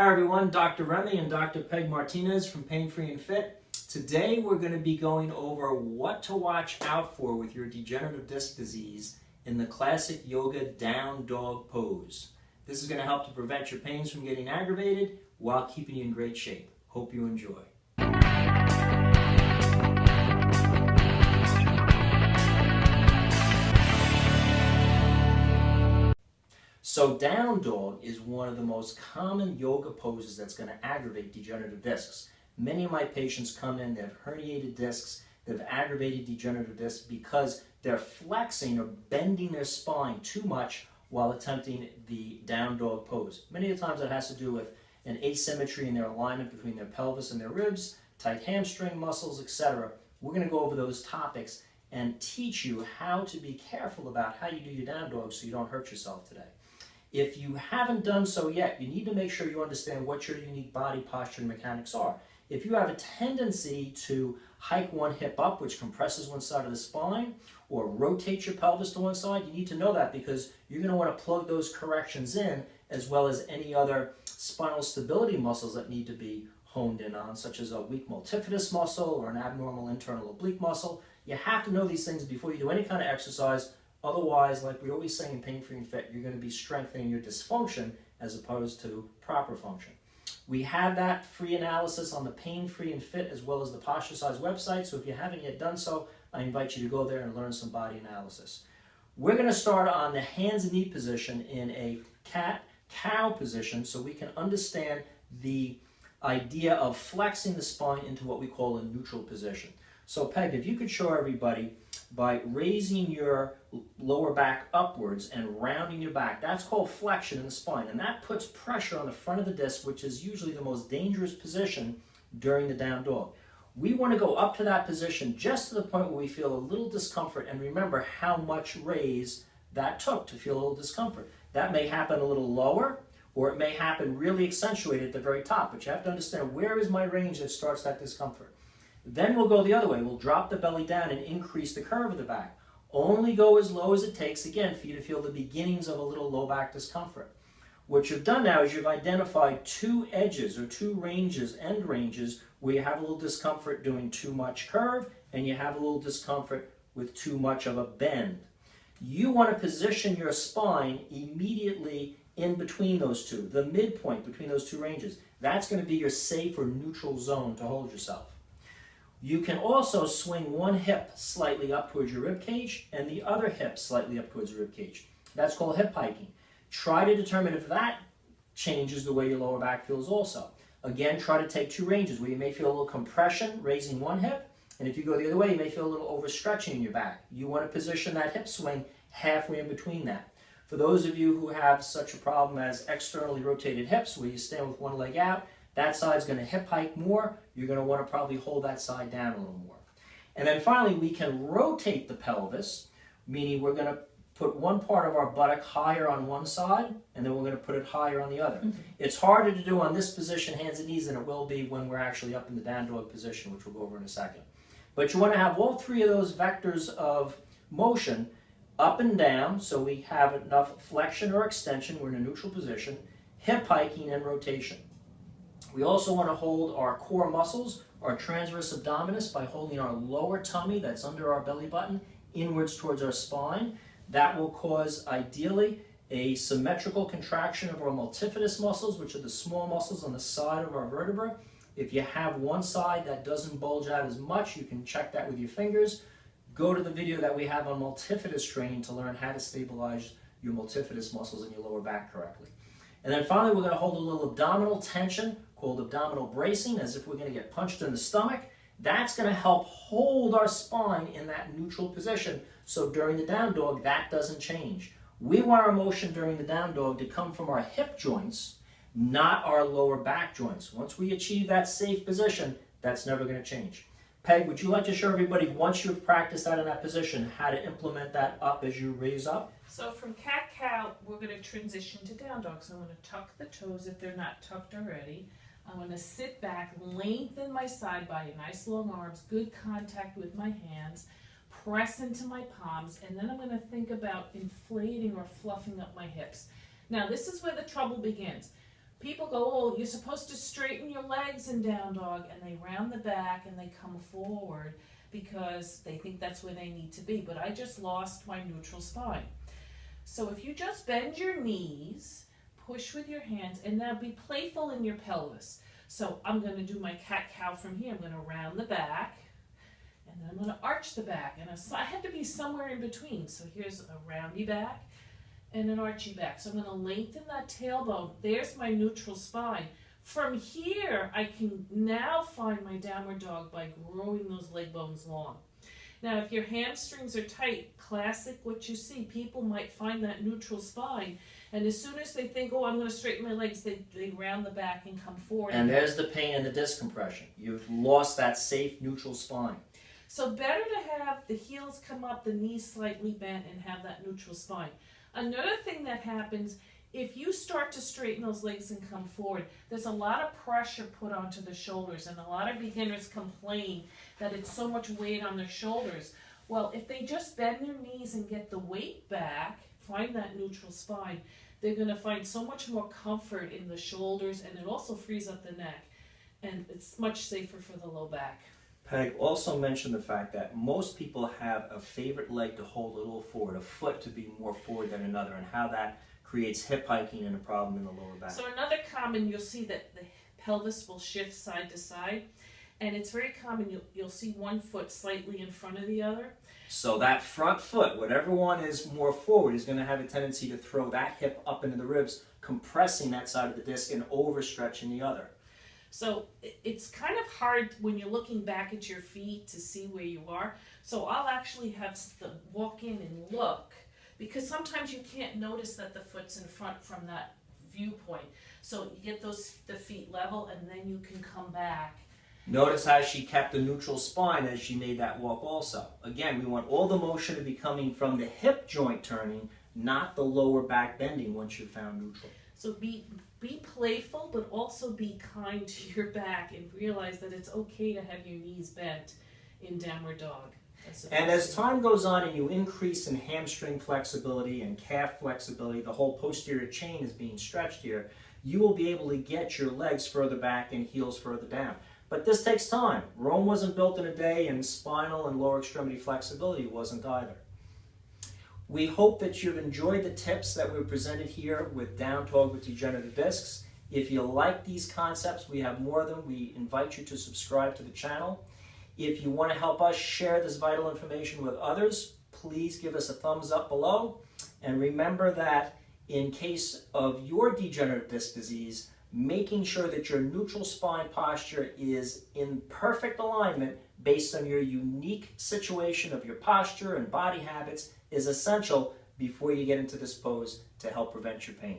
Hi everyone, Dr. Remy and Dr. Peg Martinez from Pain Free and Fit. Today we're going to be going over what to watch out for with your degenerative disc disease in the classic yoga down dog pose. This is going to help to prevent your pains from getting aggravated while keeping you in great shape. Hope you enjoy. So down dog is one of the most common yoga poses that's going to aggravate degenerative discs. Many of my patients come in, they have herniated discs, they have aggravated degenerative discs because they're flexing or bending their spine too much while attempting the down dog pose. Many of the times it has to do with an asymmetry in their alignment between their pelvis and their ribs, tight hamstring muscles, etc. We're going to go over those topics and teach you how to be careful about how you do your down dog so you don't hurt yourself today. If you haven't done so yet, you need to make sure you understand what your unique body posture and mechanics are. If you have a tendency to hike one hip up, which compresses one side of the spine, or rotate your pelvis to one side, you need to know that because you're going to want to plug those corrections in, as well as any other spinal stability muscles that need to be honed in on, such as a weak multifidus muscle or an abnormal internal oblique muscle. You have to know these things before you do any kind of exercise. Otherwise, like we always say in Pain Free and Fit, you're going to be strengthening your dysfunction as opposed to proper function. We have that free analysis on the Pain Free and Fit as well as the Posture Size website, so if you haven't yet done so, I invite you to go there and learn some body analysis. We're going to start on the hands and knee position in a cat-cow position so we can understand the idea of flexing the spine into what we call a neutral position. So Peg, if you could show everybody by raising your lower back upwards and rounding your back, that's called flexion in the spine, and that puts pressure on the front of the disc, which is usually the most dangerous position during the down dog. We want to go up to that position just to the point where we feel a little discomfort, and remember how much raise that took to feel a little discomfort. That may happen a little lower, or it may happen really accentuated at the very top, but you have to understand where is my range that starts that discomfort. Then we'll go the other way. We'll drop the belly down and increase the curve of the back. Only go as low as it takes, again, for you to feel the beginnings of a little low back discomfort. What you've done now is you've identified two edges or two ranges, end ranges, where you have a little discomfort doing too much curve and you have a little discomfort with too much of a bend. You want to position your spine immediately in between those two, the midpoint between those two ranges. That's going to be your safe or neutral zone to hold yourself. You can also swing one hip slightly up towards your rib cage and the other hip slightly up towards your rib cage. That's called hip hiking. Try to determine if that changes the way your lower back feels also. Again, try to take two ranges where you may feel a little compression raising one hip, and if you go the other way, you may feel a little overstretching in your back. You want to position that hip swing halfway in between that. For those of you who have such a problem as externally rotated hips, where you stand with one leg out, that side's going to hip hike more. You're going to want to probably hold that side down a little more. And then finally, we can rotate the pelvis, meaning we're going to put one part of our buttock higher on one side, and then we're going to put it higher on the other. It's harder to do on this position, hands and knees, than it will be when we're actually up in the down dog position, which we'll go over in a second. But you want to have all three of those vectors of motion up and down, so we have enough flexion or extension, we're in a neutral position, hip hiking, and rotation. We also want to hold our core muscles, our transverse abdominis, by holding our lower tummy, that's under our belly button, inwards towards our spine. That will cause, ideally, a symmetrical contraction of our multifidus muscles, which are the small muscles on the side of our vertebra. If you have one side that doesn't bulge out as much, you can check that with your fingers. Go to the video that we have on multifidus training to learn how to stabilize your multifidus muscles in your lower back correctly. And then finally, we're going to hold a little abdominal tension called abdominal bracing, as if we're going to get punched in the stomach. That's going to help hold our spine in that neutral position, so during the down dog, that doesn't change. We want our motion during the down dog to come from our hip joints, not our lower back joints. Once we achieve that safe position, that's never going to change. Peg, would you like to show everybody, once you've practiced that in that position, how to implement that up as you raise up? So from cat-cow, we're going to transition to down dog. So I'm going to tuck the toes if they're not tucked already. I'm going to sit back, lengthen my side body, nice long arms, good contact with my hands, press into my palms, and then I'm going to think about inflating or fluffing up my hips. Now this is where the trouble begins. People go, oh, you're supposed to straighten your legs in down dog, and they round the back and they come forward because they think that's where they need to be. But I just lost my neutral spine. So if you just bend your knees, push with your hands, and now be playful in your pelvis. So I'm going to do my cat-cow from here. I'm going to round the back, and then I'm going to arch the back. And I had to be somewhere in between. So here's a roundy back and an archy back. So I'm going to lengthen that tailbone. There's my neutral spine. From here, I can now find my downward dog by growing those leg bones long. Now, if your hamstrings are tight, classic what you see, people might find that neutral spine, and as soon as they think, oh, I'm going to straighten my legs, they round the back and come forward. And there's the pain and the disc compression. You've lost that safe neutral spine. So better to have the heels come up, the knees slightly bent, and have that neutral spine. Another thing that happens, if you start to straighten those legs and come forward, there's a lot of pressure put onto the shoulders, and a lot of beginners complain that it's so much weight on their shoulders. Well, if they just bend their knees and get the weight back, find that neutral spine, they're going to find so much more comfort in the shoulders, and it also frees up the neck, and it's much safer for the low back. Peg also mentioned the fact that most people have a favorite leg to hold a little forward, a foot to be more forward than another, and how that creates hip hiking and a problem in the lower back. So another common, you'll see that the pelvis will shift side to side, and it's very common, you'll see one foot slightly in front of the other. So that front foot, whatever one is more forward, is going to have a tendency to throw that hip up into the ribs, compressing that side of the disc and overstretching the other. So it's kind of hard when you're looking back at your feet to see where you are. So I'll actually have to walk in and look, because sometimes you can't notice that the foot's in front from that viewpoint. So you get the feet level, and then you can come back. Notice how she kept the neutral spine as she made that walk also. Again, we want all the motion to be coming from the hip joint turning, not the lower back bending once you've found neutral. So be playful, but also be kind to your back, and realize that it's okay to have your knees bent in downward dog. And as time goes on and you increase in hamstring flexibility and calf flexibility, the whole posterior chain is being stretched here, you will be able to get your legs further back and heels further down. But this takes time. Rome wasn't built in a day, and spinal and lower extremity flexibility wasn't either. We hope that you've enjoyed the tips that we presented here with down dog with degenerative discs. If you like these concepts, we have more of them. We invite you to subscribe to the channel. If you want to help us share this vital information with others, please give us a thumbs up below. And remember that in case of your degenerative disc disease, making sure that your neutral spine posture is in perfect alignment based on your unique situation of your posture and body habits is essential before you get into this pose to help prevent your pain.